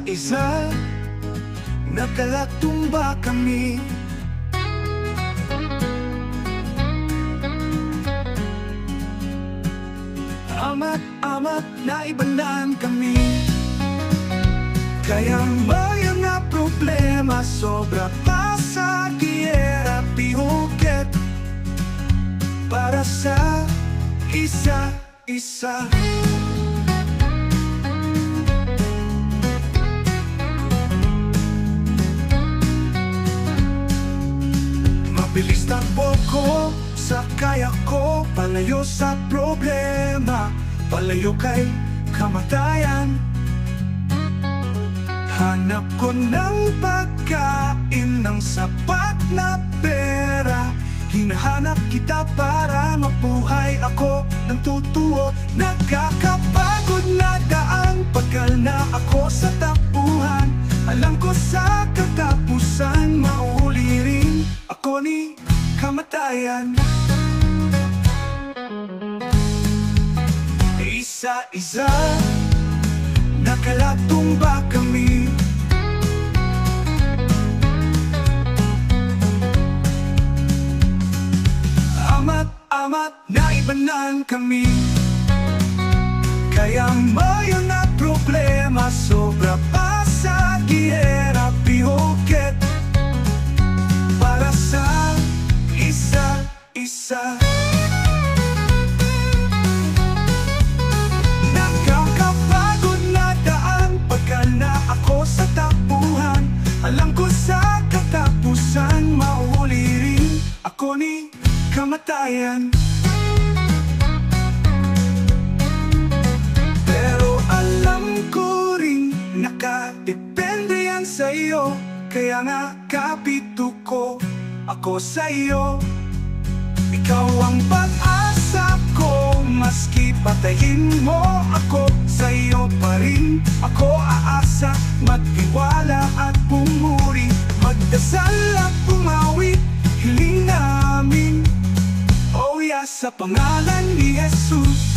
Isa-isa nakalatumba kami. Ama't naibanan kami. Kaya may mga problema sobra pa sa giyera pihukit para sa isa-isa. Mabilis takbo ko sa kaya ko, palayo sa problema, palayo kay kamatayan. Hanap ko ng pagkain ng sapat na pera, hinahanap kita para mabuhay ako ng totoo. Nakakapagod na daan, pagkal na ako sa takbuhan. Alam ko sa katapusan, mauli rin ako ni kamatayan. Isa-isa nakalatumba kami. Ama't naibanan kami. Kaya may mga problema sobra pa sa giyera pihukit para sa isa-isa. Nakakapagod na daan, pagkal na ako sa takbuhan. Alam ko sa katapusan, mauli rin ako ni kamatayan. Pero alam ko rin nakadepende yan sa'yo. Kaya nga kapito ko ako sa'yo. Ikaw ang pag-asa ko, maski patayin mo ako, sa'yo pa rin ako aasa. Magtiwala at pumuri, magdasal at pumawi, hiling namin, oh yeah, sa pangalan ni Jesus.